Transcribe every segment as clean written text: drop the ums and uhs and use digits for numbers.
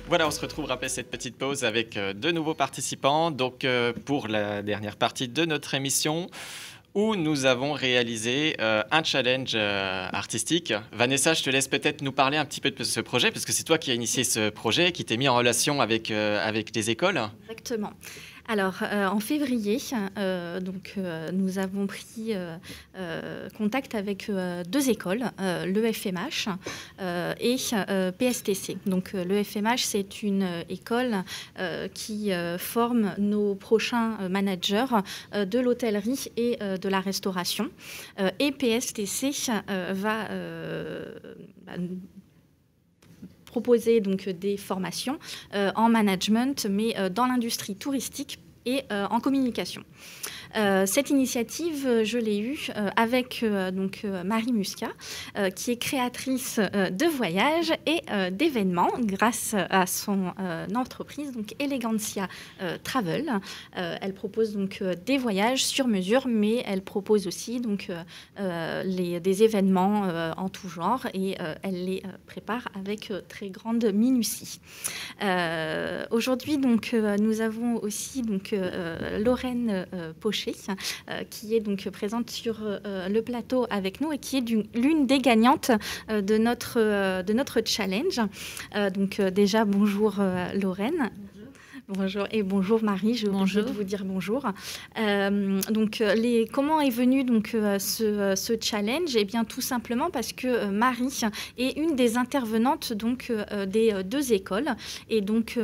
Voilà, on se retrouve après cette petite pause avec de nouveaux participants. Donc, pour la dernière partie de notre émission, où nous avons réalisé un challenge artistique. Vanessa, je te laisse peut-être nous parler un petit peu de ce projet, parce que c'est toi qui as initié ce projet, qui t'est mis en relation avec les écoles. Exactement. Alors, en février, nous avons pris contact avec deux écoles, l'EFMH et PSTC. Donc, l'EFMH, c'est une école qui forme nos prochains managers de l'hôtellerie et de la restauration. Et PSTC va proposer donc des formations en management, mais dans l'industrie touristique et en communication. Cette initiative, je l'ai eue avec Marie Muscat, qui est créatrice de voyages et d'événements grâce à son entreprise, donc Elegancia Travel. Elle propose donc des voyages sur mesure, mais elle propose aussi donc des événements en tout genre et elle les prépare avec très grande minutie. Aujourd'hui, donc, nous avons aussi donc Lorraine Pochet, qui est donc présente sur le plateau avec nous et qui est l'une des gagnantes de notre challenge. Déjà, bonjour Lorraine. Bonjour et bonjour Marie, je oublié de vous dire bonjour. Comment est venu donc ce challenge? Eh bien tout simplement parce que Marie est une des intervenantes donc des deux écoles et donc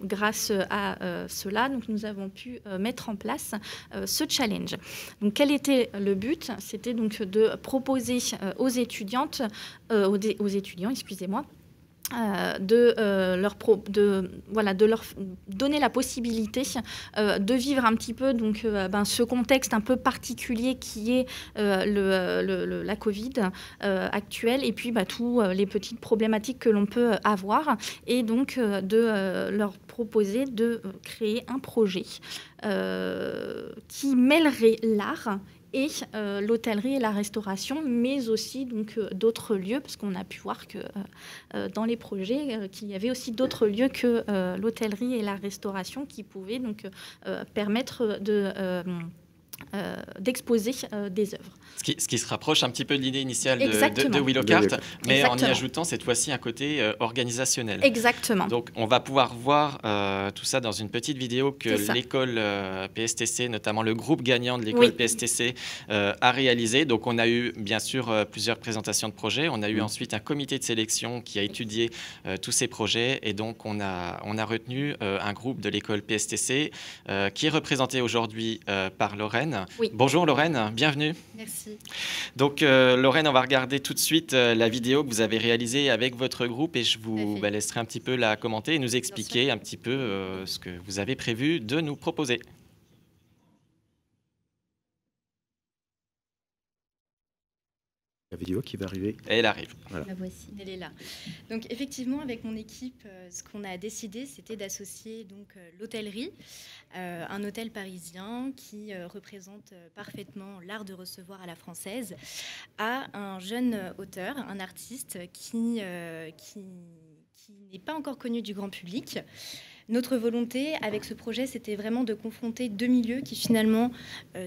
grâce à cela donc nous avons pu mettre en place ce challenge. Donc quel était le but? C'était donc de proposer aux étudiants, excusez-moi, de leur donner la possibilité de vivre un petit peu donc, ce contexte un peu particulier qui est la Covid actuelle et puis tous les petites problématiques que l'on peut avoir et donc de leur proposer de créer un projet qui mêlerait l'art et l'hôtellerie et la restauration, mais aussi donc d'autres lieux, parce qu'on a pu voir que dans les projets, qu'il y avait aussi d'autres lieux que l'hôtellerie et la restauration qui pouvaient donc permettre d'exposer des œuvres. Ce qui se rapproche un petit peu de l'idée initiale de Willowcart, mais en y ajoutant cette fois-ci un côté organisationnel. Exactement. Donc on va pouvoir voir tout ça dans une petite vidéo que l'école PSTC, notamment le groupe gagnant de l'école PSTC, a réalisé. Donc on a eu bien sûr plusieurs présentations de projets, on a eu ensuite un comité de sélection qui a étudié tous ces projets et donc on a retenu un groupe de l'école PSTC qui est représenté aujourd'hui par Lorraine. Oui. Bonjour Lorraine, bienvenue. Merci. Donc Lorraine, on va regarder tout de suite la vidéo que vous avez réalisée avec votre groupe et je vous laisserai un petit peu la commenter et nous expliquer un petit peu ce que vous avez prévu de nous proposer. La vidéo qui va arriver. Elle arrive. Voilà. La voici, elle est là. Donc effectivement, avec mon équipe, ce qu'on a décidé, c'était d'associer donc l'hôtellerie, un hôtel parisien qui représente parfaitement l'art de recevoir à la française, à un jeune auteur, un artiste qui n'est pas encore connu du grand public. Notre volonté avec ce projet, c'était vraiment de confronter deux milieux qui finalement,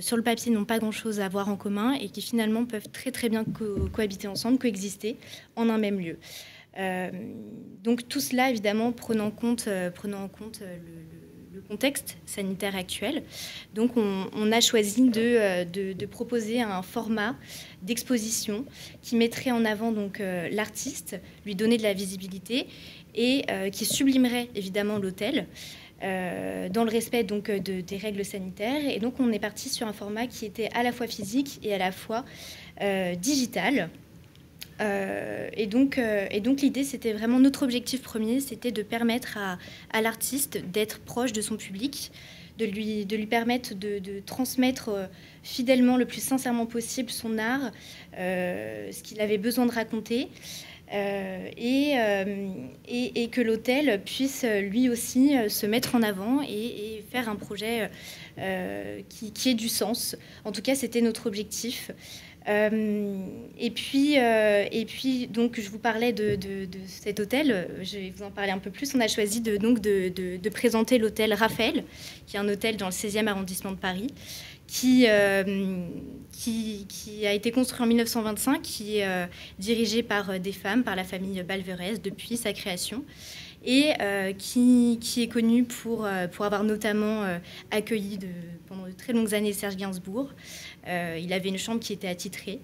sur le papier, n'ont pas grand-chose à voir en commun et qui finalement peuvent très très bien cohabiter ensemble, coexister en un même lieu. Donc tout cela, évidemment, prenant en compte le contexte sanitaire actuel. Donc on a choisi de proposer un format d'exposition qui mettrait en avant donc l'artiste, lui donner de la visibilité et qui sublimerait évidemment l'hôtel dans le respect donc des règles sanitaires. Et donc on est parti sur un format qui était à la fois physique et à la fois digital. Et donc l'idée, c'était vraiment notre objectif premier, c'était de permettre à l'artiste d'être proche de son public, de lui permettre de transmettre fidèlement, le plus sincèrement possible, son art, ce qu'il avait besoin de raconter. Et que l'hôtel puisse lui aussi se mettre en avant et faire un projet qui ait du sens. En tout cas, c'était notre objectif. Et puis, donc, je vous parlais de cet hôtel. Je vais vous en parler un peu plus. On a choisi de présenter l'hôtel Raphaël, qui est un hôtel dans le 16e arrondissement de Paris, qui a été construit en 1925, qui est dirigé par des femmes, par la famille Balverès, depuis sa création, et qui est connu pour avoir notamment accueilli pendant de très longues années Serge Gainsbourg. Il avait une chambre qui était attitrée.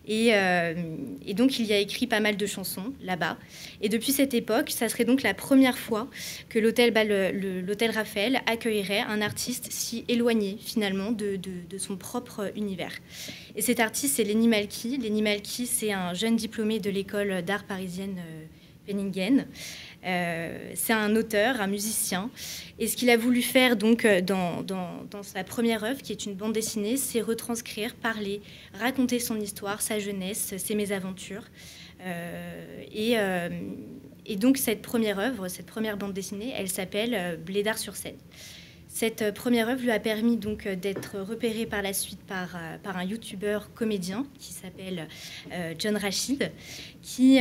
Et donc, il y a écrit pas mal de chansons là-bas. Et depuis cette époque, ça serait donc la première fois que l'hôtel Raphaël accueillerait un artiste si éloigné, finalement, de son propre univers. Et cet artiste, c'est Lenny Malky. Lenny Malky, c'est un jeune diplômé de l'école d'art parisienne Penningen. C'est un auteur, un musicien. Et ce qu'il a voulu faire donc dans sa première œuvre, qui est une bande dessinée, c'est retranscrire, parler, raconter son histoire, sa jeunesse, ses mésaventures. Et donc cette première œuvre, cette première bande dessinée, elle s'appelle Blédard sur scène. Cette première œuvre lui a permis donc d'être repéré par la suite par un youtubeur comédien qui s'appelle John Rachid, qui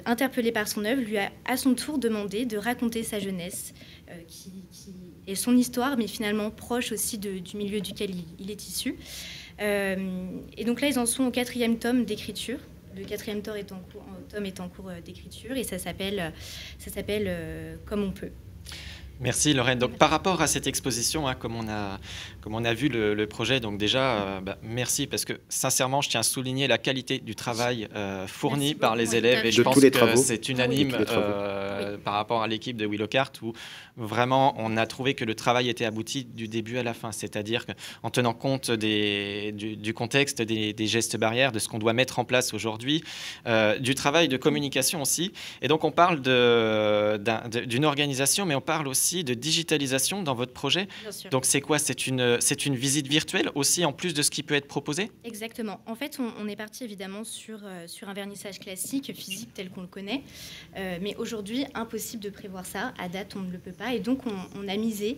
interpellé par son œuvre, lui a à son tour demandé de raconter sa jeunesse, qui est son histoire, mais finalement proche aussi du milieu duquel il est issu. Et donc là, ils en sont au 4e tome d'écriture. Le 4e tome est en cours d'écriture et ça s'appelle Comme on peut. Merci Lorraine. Donc par rapport à cette exposition, comme on a vu le projet, donc déjà merci parce que sincèrement je tiens à souligner la qualité du travail fourni par les élèves et je pense que c'est unanime par rapport à l'équipe de Willowcart où vraiment on a trouvé que le travail était abouti du début à la fin, c'est-à-dire qu'en tenant compte du contexte, des gestes barrières, de ce qu'on doit mettre en place aujourd'hui, du travail de communication aussi. Et donc on parle d'une organisation, mais on parle aussi de digitalisation dans votre projet. Donc c'est quoi? C'est une visite virtuelle aussi en plus de ce qui peut être proposé? Exactement. En fait, on est parti évidemment sur un vernissage classique, physique tel qu'on le connaît. Mais aujourd'hui, impossible de prévoir ça. À date, on ne le peut pas. Et donc, on a misé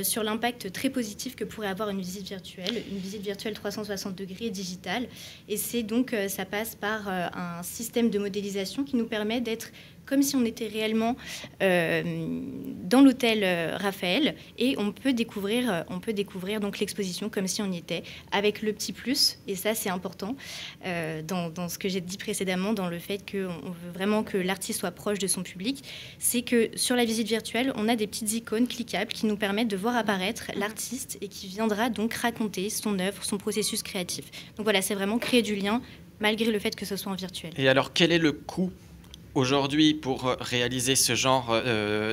sur l'impact très positif que pourrait avoir une visite virtuelle 360 degrés digitale. Et c'est donc, ça passe par un système de modélisation qui nous permet d'être comme si on était réellement dans l'hôtel Raphaël, et on peut découvrir donc l'exposition comme si on y était, avec le petit plus, et ça c'est important, dans ce que j'ai dit précédemment, dans le fait qu'on veut vraiment que l'artiste soit proche de son public, c'est que sur la visite virtuelle, on a des petites icônes cliquables qui nous permettent de voir apparaître l'artiste et qui viendra donc raconter son œuvre, son processus créatif. Donc voilà, c'est vraiment créer du lien, malgré le fait que ce soit en virtuel. Et alors, quel est le coût aujourd'hui pour réaliser ce genre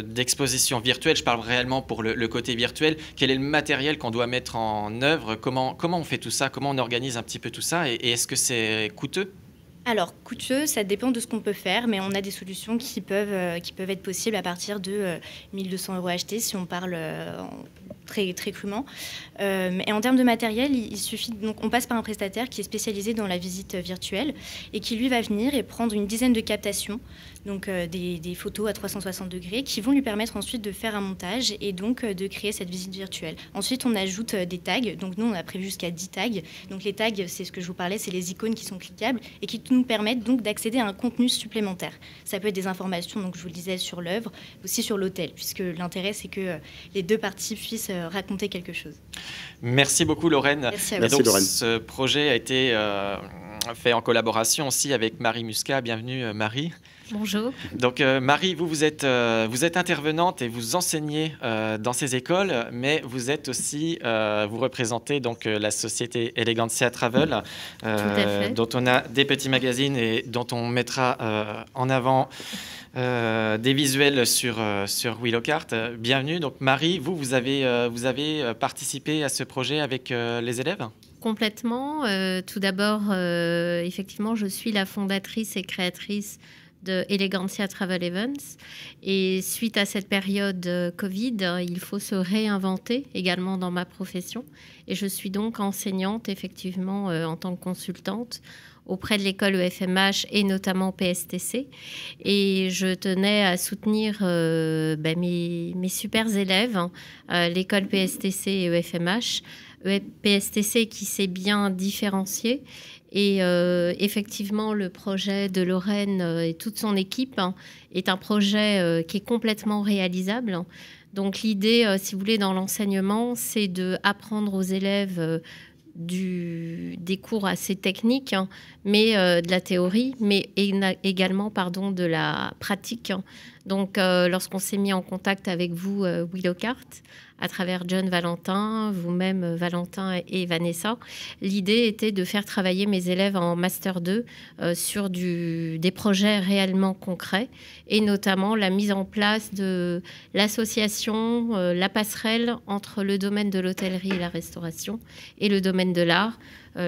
d'exposition virtuelle? Je parle réellement pour le côté virtuel. Quel est le matériel qu'on doit mettre en œuvre? Comment on fait tout ça? Comment on organise un petit peu tout ça? Et est-ce que c'est coûteux? Alors, coûteux, ça dépend de ce qu'on peut faire, mais on a des solutions qui peuvent être possibles à partir de 1 200 € achetés, si on parle très, très crûment. Et en termes de matériel, il suffit... Donc, on passe par un prestataire qui est spécialisé dans la visite virtuelle et qui, lui, va venir et prendre une dizaine de captations, donc des photos à 360 degrés, qui vont lui permettre ensuite de faire un montage et donc de créer cette visite virtuelle. Ensuite, on ajoute des tags. Donc, nous, on a prévu jusqu'à 10 tags. Donc, les tags, c'est ce que je vous parlais, c'est les icônes qui sont cliquables et qui nous permettent donc d'accéder à un contenu supplémentaire. Ça peut être des informations, donc je vous le disais, sur l'œuvre, aussi sur l'hôtel, puisque l'intérêt, c'est que les deux parties puissent raconter quelque chose. Merci beaucoup, Lorraine. Merci à vous. Donc, Lorraine. Ce projet a été fait en collaboration aussi avec Marie Muscat. Bienvenue, Marie. Bonjour. Donc Marie, vous êtes intervenante et vous enseignez dans ces écoles, mais vous êtes aussi, vous représentez donc la société Elegantia Travel, dont on a des petits magazines et dont on mettra en avant des visuels sur Willowcart. Bienvenue. Donc Marie, vous avez participé à ce projet avec les élèves? Complètement. Tout d'abord, effectivement, je suis la fondatrice et créatrice de Elegantia Travel Events. Et suite à cette période Covid, il faut se réinventer également dans ma profession. Et je suis donc enseignante, effectivement, en tant que consultante auprès de l'école EFMH et notamment PSTC. Et je tenais à soutenir mes super élèves, l'école PSTC et EFMH, PSTC qui s'est bien différencié. Et effectivement, le projet de Lorraine et toute son équipe est un projet qui est complètement réalisable. Donc l'idée, si vous voulez, dans l'enseignement, c'est d'apprendre aux élèves des cours assez techniques, mais de la théorie, mais également de la pratique. Donc, lorsqu'on s'est mis en contact avec vous, Willowcart, à travers John Valentin, vous-même Valentin et Vanessa, l'idée était de faire travailler mes élèves en Master 2 sur des projets réellement concrets, et notamment la mise en place de l'association, la passerelle entre le domaine de l'hôtellerie et la restauration et le domaine de l'art,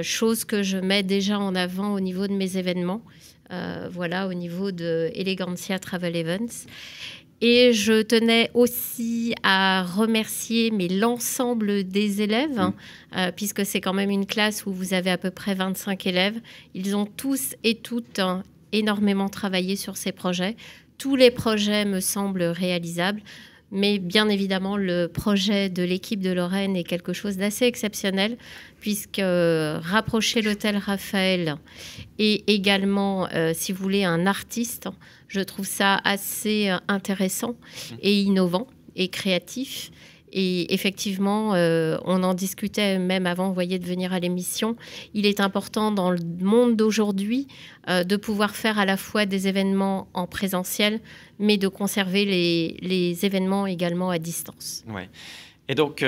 chose que je mets déjà en avant au niveau de mes événements, au niveau de Elegantia Travel Events. Et je tenais aussi à remercier l'ensemble des élèves, puisque c'est quand même une classe où vous avez à peu près 25 élèves. Ils ont tous et toutes énormément travaillé sur ces projets. Tous les projets me semblent réalisables. Mais bien évidemment, le projet de l'équipe de Lorraine est quelque chose d'assez exceptionnel, puisque rapprocher l'hôtel Raphaël et également, si vous voulez, un artiste, je trouve ça assez intéressant et innovant et créatif. Et effectivement, on en discutait même avant, vous voyez, de venir à l'émission. Il est important dans le monde d'aujourd'hui de pouvoir faire à la fois des événements en présentiel, mais de conserver les événements également à distance. Ouais. Et donc,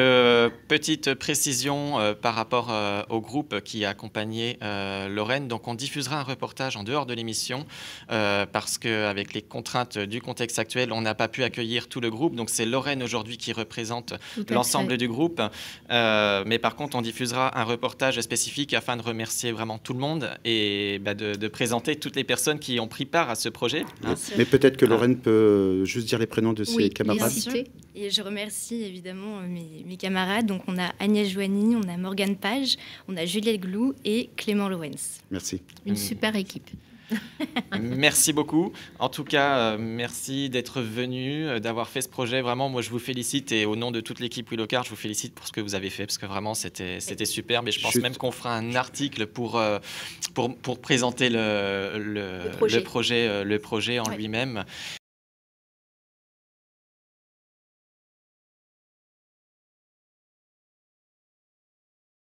petite précision par rapport au groupe qui a accompagné Lorraine. Donc, on diffusera un reportage en dehors de l'émission parce qu'avec les contraintes du contexte actuel, on n'a pas pu accueillir tout le groupe. Donc, c'est Lorraine aujourd'hui qui représente l'ensemble du groupe. Mais par contre, on diffusera un reportage spécifique afin de remercier vraiment tout le monde et de présenter toutes les personnes qui ont pris part à ce projet. Mais peut-être que Lorraine peut juste dire les prénoms de ses camarades. Et je remercie évidemment mes camarades. Donc, on a Agnès Joigny, on a Morgane Page, on a Juliette Glou et Clément Lawrence. Merci. Une super équipe. Merci beaucoup. En tout cas, merci d'être venu, d'avoir fait ce projet. Vraiment, moi, je vous félicite et au nom de toute l'équipe Willowcart, je vous félicite pour ce que vous avez fait parce que vraiment, c'était superbe. Et je pense même qu'on fera un article pour présenter le projet en lui-même.